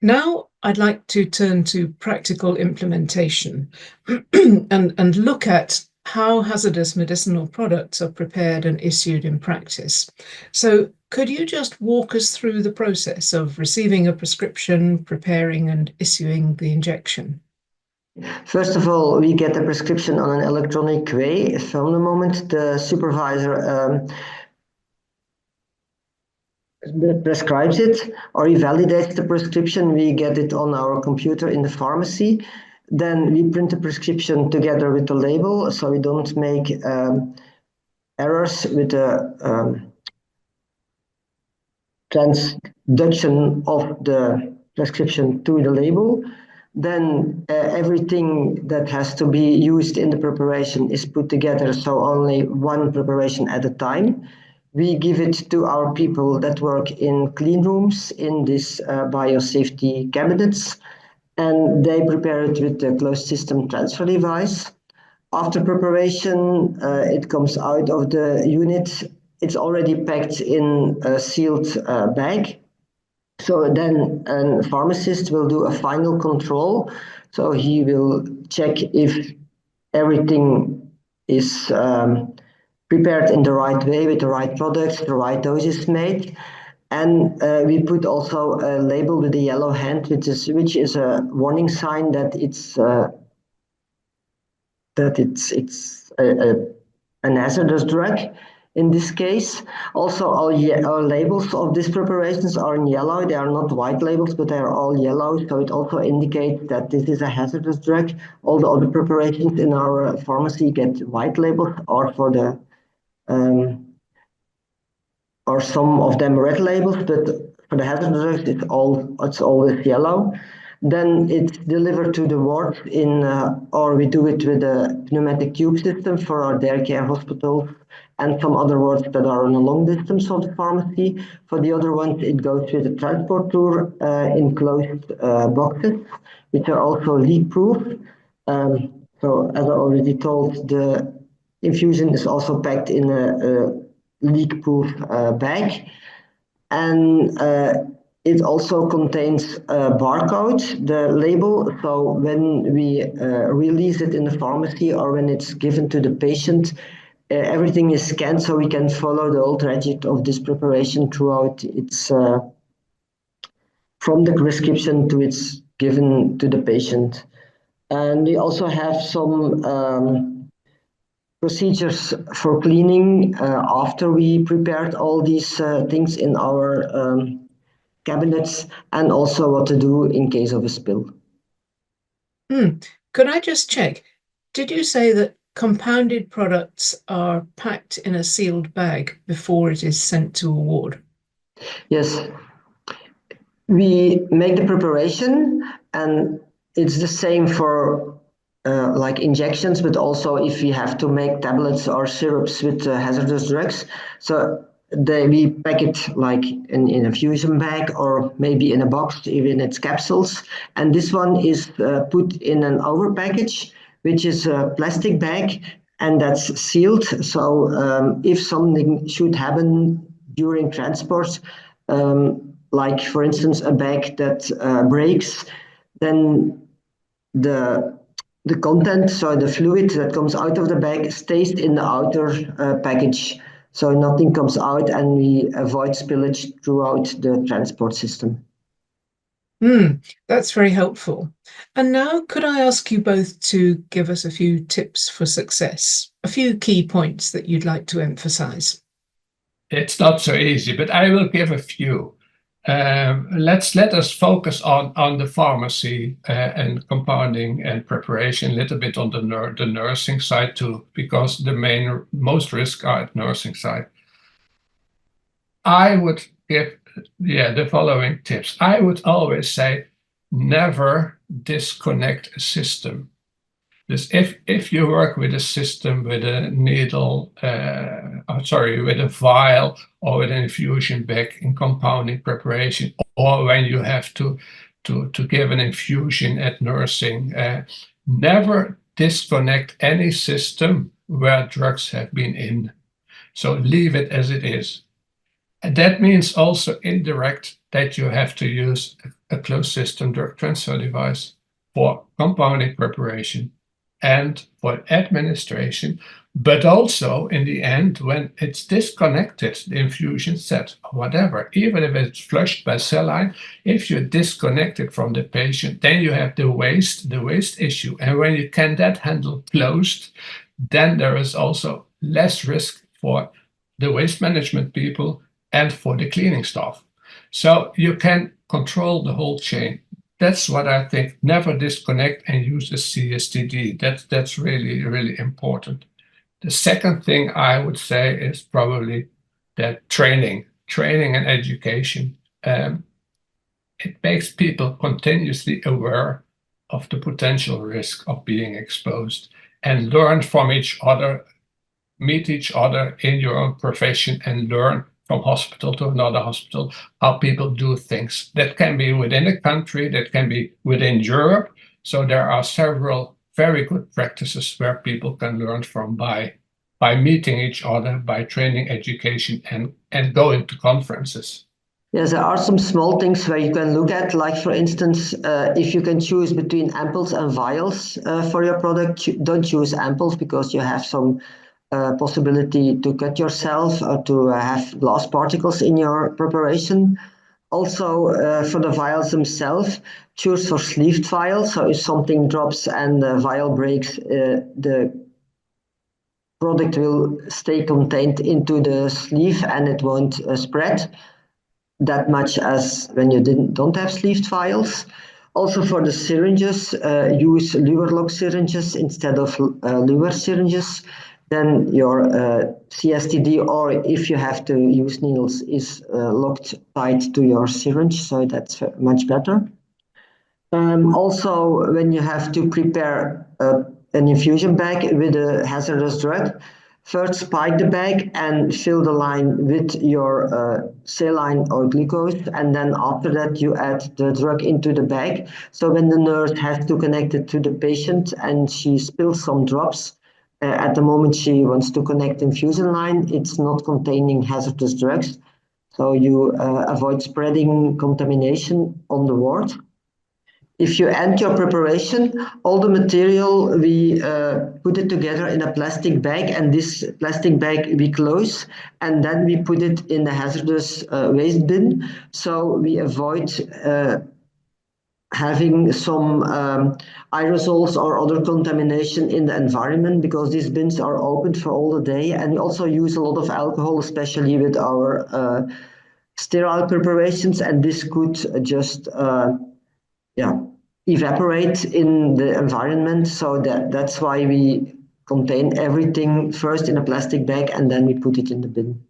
Now I'd like to turn to practical implementation and look at how hazardous medicinal products are prepared and issued in practice. So could you just walk us through the process of receiving a prescription, preparing and issuing the injection? First of all, we get the prescription on an electronic way. From the moment the supervisor prescribes it or he validates the prescription, we get it on our computer in the pharmacy. Then we print the prescription together with the label, so we don't make errors with the transduction of the prescription to the label. Then everything that has to be used in the preparation is put together, so only one preparation at a time. We give it to our people that work in clean rooms in these biosafety cabinets, and they prepare it with the closed system transfer device. After preparation, it comes out of the unit. It's already packed in a sealed bag. So then a pharmacist will do a final control. So he will check if everything is prepared in the right way with the right products, the right doses made. And we put also a label with a yellow hand, which is a warning sign that it's an hazardous drug. In this case, also all labels of these preparations are in yellow. They are not white labels, but they are all yellow. So it also indicates that this is a hazardous drug. All the other preparations in our pharmacy get white labels, or for the or some of them red labels, but for the hazardous drugs, it's always yellow. Then it's delivered to the ward or we do it with a pneumatic tube system for our day care hospitals and some other wards that are on a long distance of the pharmacy. For the other ones, it goes with a transporter in closed boxes, which are also leak-proof. So as I already told, the infusion is also packed in a leak-proof bag. And it also contains a barcode, the label, so when we release it in the pharmacy or when it's given to the patient, everything is scanned so we can follow the whole trajectory of this preparation throughout its from the prescription to its given to the patient. And we also have some procedures for cleaning after we prepared all these things in our cabinets, and also what to do in case of a spill. Could I just check? Did you say that compounded products are packed in a sealed bag before it is sent to a ward? Yes. We make the preparation, and it's the same for like injections, but also if we have to make tablets or syrups with hazardous drugs. So we pack it like in a infusion bag or maybe in a box, even its capsules. And this one is put in an over package, which is a plastic bag, and that's sealed. So if something should happen during transport, like for instance a bag that breaks, then the content, so the fluid that comes out of the bag, stays in the outer package, so nothing comes out, and we avoid spillage throughout the transport system. That's very helpful. And now could I ask you both to give us a few tips for success, a few key points that you'd like to emphasize? It's not so easy, but I will give a few. Let us focus on the pharmacy and compounding and preparation, a little bit on the nursing side too, because the most risks are at nursing side. I would give the following tips. I would always say never disconnect a system. Dus if you work with a system with a needle, with a vial or with an infusion bag in compounding preparation, or when you have to give an infusion at nursing, never disconnect any system where drugs have been in. So leave it as it is. And that means also indirect that you have to use a closed system drug transfer device for compounding preparation and for administration, but also in the end, when it's disconnected, the infusion set or whatever, even if it's flushed by saline, if you disconnect it from the patient, then you have the waste issue. And when you can that handle closed, then there is also less risk for the waste management people and for the cleaning staff. So you can control the whole chain. That's what I think. Never disconnect and use a CSTD. That's really, really important. The second thing I would say is probably that training and education. It makes people continuously aware of the potential risk of being exposed and learn from each other, meet each other in your own profession and learn from hospital to another hospital how people do things. That can be within a country, that can be within Europe. So there are several very good practices where people can learn from by meeting each other, by training, education, and going to conferences. Yes, there are some small things where you can look at, like for instance, if you can choose between ampoules and vials for your product, don't choose ampoules because you have some possibility to cut yourself or to have glass particles in your preparation. Also, for the vials themselves, choose for sleeved vials. So if something drops and the vial breaks, the product will stay contained into the sleeve and it won't spread that much as when you don't have sleeved vials. Also for the syringes, use Leuven lock syringes instead of Leuven syringes. Then your CSTD, or if you have to use needles, is locked tight to your syringe, so that's much better. Also, when you have to prepare an infusion bag with a hazardous drug, first spike the bag and fill the line with your saline or glucose, and then after that you add the drug into the bag. So when the nurse has to connect it to the patient and she spills some drops, at the moment she wants to connect the infusion line, it's not containing hazardous drugs. So you avoid spreading contamination on the ward. If you end your preparation, all the material, we put it together in a plastic bag, and this plastic bag we close, and then we put it in the hazardous waste bin. So we avoid having some aerosols or other contamination in the environment, because these bins are open for all the day, and we also use a lot of alcohol, especially with our sterile preparations, and this could just evaporate in the environment. So that's why we contain everything first in a plastic bag and then we put it in the bin.